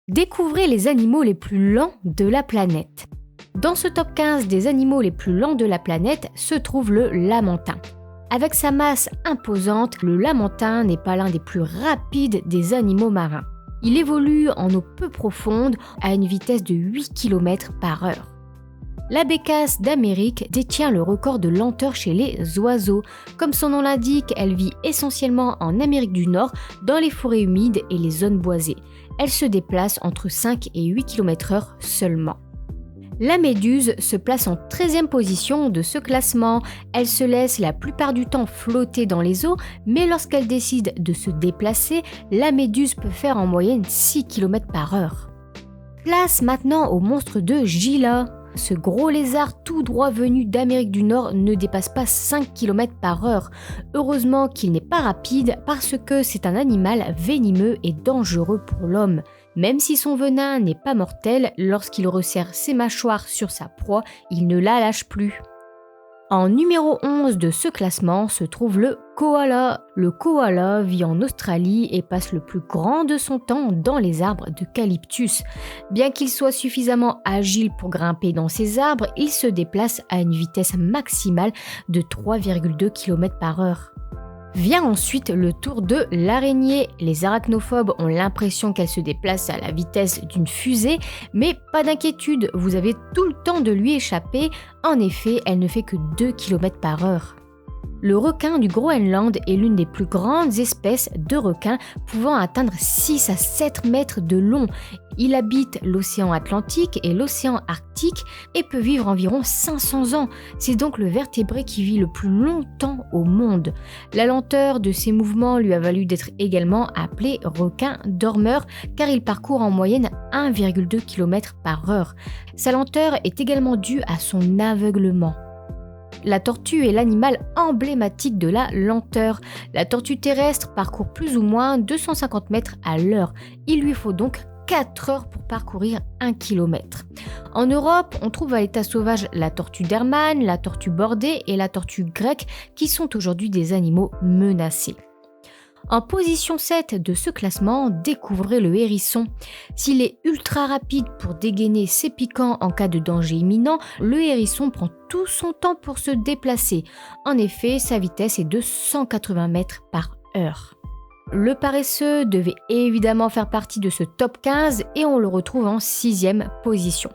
Découvrez les animaux les plus lents de la planète. Dans ce top 15 des animaux les plus lents de la planète se trouve le lamantin. Avec sa masse imposante, le lamantin n'est pas l'un des plus rapides des animaux marins. Il évolue en eau peu profonde à une vitesse de 8 km/h. La bécasse d'Amérique détient le record de lenteur chez les oiseaux. Comme son nom l'indique, elle vit essentiellement en Amérique du Nord, dans les forêts humides et les zones boisées. Elle se déplace entre 5 et 8 km/h seulement. La méduse se place en 13e position de ce classement. Elle se laisse la plupart du temps flotter dans les eaux, mais lorsqu'elle décide de se déplacer, la méduse peut faire en moyenne 6 km/h. Place maintenant au monstre de Gila. Ce gros lézard tout droit venu d'Amérique du Nord ne dépasse pas 5 km/h. Heureusement qu'il n'est pas rapide parce que c'est un animal venimeux et dangereux pour l'homme. Même si son venin n'est pas mortel, lorsqu'il resserre ses mâchoires sur sa proie, il ne la lâche plus. En numéro 11 de ce classement se trouve le koala. Le koala vit en Australie et passe le plus grand de son temps dans les arbres d'eucalyptus. Bien qu'il soit suffisamment agile pour grimper dans ces arbres, il se déplace à une vitesse maximale de 3,2 km/h. Vient ensuite le tour de l'araignée. Les arachnophobes ont l'impression qu'elle se déplace à la vitesse d'une fusée, mais pas d'inquiétude, vous avez tout le temps de lui échapper. En effet, elle ne fait que 2 km/h. Le requin du Groenland est l'une des plus grandes espèces de requins, pouvant atteindre 6 à 7 mètres de long. Il habite l'océan Atlantique et l'océan Arctique et peut vivre environ 500 ans. C'est donc le vertébré qui vit le plus longtemps au monde. La lenteur de ses mouvements lui a valu d'être également appelé requin dormeur, car il parcourt en moyenne 1,2 km/h. Sa lenteur est également due à son aveuglement. La tortue est l'animal emblématique de la lenteur. La tortue terrestre parcourt plus ou moins 250 mètres à l'heure. Il lui faut donc 4 heures pour parcourir 1 km. En Europe, on trouve à l'état sauvage la tortue d'Hermann, la tortue bordée et la tortue grecque qui sont aujourd'hui des animaux menacés. En position 7 de ce classement, découvrez le hérisson. S'il est ultra rapide pour dégainer ses piquants en cas de danger imminent, le hérisson prend tout son temps pour se déplacer. En effet, sa vitesse est de 180 mètres/h. Le paresseux devait évidemment faire partie de ce top 15 et on le retrouve en 6e position.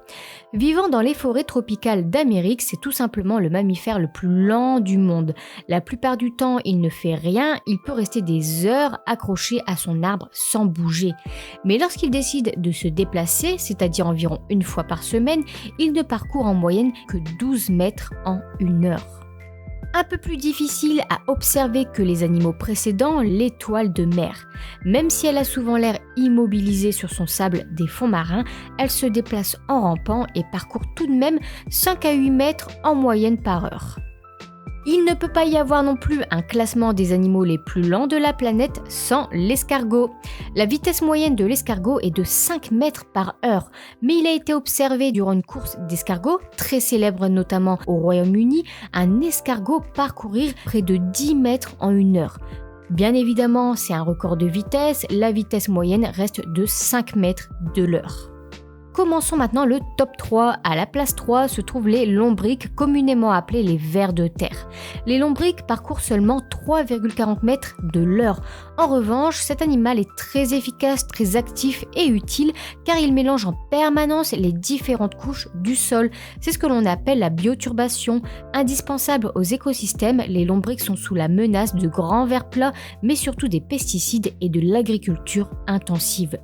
Vivant dans les forêts tropicales d'Amérique, c'est tout simplement le mammifère le plus lent du monde. La plupart du temps, il ne fait rien, il peut rester des heures accroché à son arbre sans bouger. Mais lorsqu'il décide de se déplacer, c'est-à-dire environ une fois par semaine, il ne parcourt en moyenne que 12 mètres en 1 heure. Un peu plus difficile à observer que les animaux précédents, l'étoile de mer. Même si elle a souvent l'air immobilisée sur son sable des fonds marins, elle se déplace en rampant et parcourt tout de même 5 à 8 mètres en moyenne par heure. Il ne peut pas y avoir non plus un classement des animaux les plus lents de la planète sans l'escargot. La vitesse moyenne de l'escargot est de 5 mètres/h, mais il a été observé durant une course d'escargots, très célèbre notamment au Royaume-Uni, un escargot parcourir près de 10 mètres en 1 heure. Bien évidemment, c'est un record de vitesse, la vitesse moyenne reste de 5 mètres de l'heure. Commençons maintenant le top 3. À la place 3 se trouvent les lombrics, communément appelés les vers de terre. Les lombrics parcourent seulement 3,40 mètres de l'heure. En revanche, cet animal est très efficace, très actif et utile car il mélange en permanence les différentes couches du sol. C'est ce que l'on appelle la bioturbation. Indispensable aux écosystèmes, les lombrics sont sous la menace de grands vers plats, mais surtout des pesticides et de l'agriculture intensive.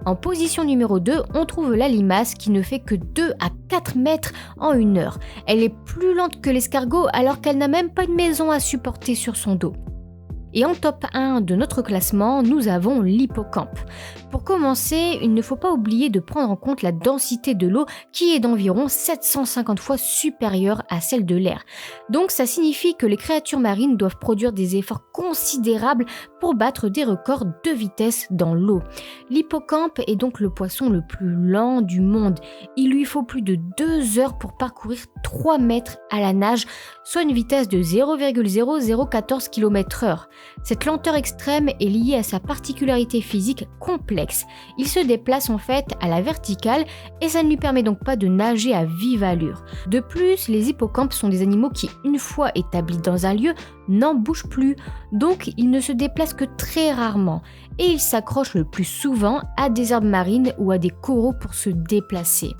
En position numéro 2, on trouve la limace qui ne fait que 2 à 4 mètres en 1 heure. Elle est plus lente que l'escargot alors qu'elle n'a même pas de maison à supporter sur son dos. Et en top 1 de notre classement, nous avons l'hippocampe. Pour commencer, il ne faut pas oublier de prendre en compte la densité de l'eau qui est d'environ 750 fois supérieure à celle de l'air. Donc ça signifie que les créatures marines doivent produire des efforts considérables pour battre des records de vitesse dans l'eau. L'hippocampe est donc le poisson le plus lent du monde. Il lui faut plus de 2 heures pour parcourir 3 mètres à la nage, soit une vitesse de 0,0014 km/h. Cette lenteur extrême est liée à sa particularité physique complexe. Il se déplace en fait à la verticale et ça ne lui permet donc pas de nager à vive allure. De plus, les hippocampes sont des animaux qui, une fois établis dans un lieu, n'en bougent plus, donc ils ne se déplacent que très rarement et ils s'accrochent le plus souvent à des herbes marines ou à des coraux pour se déplacer.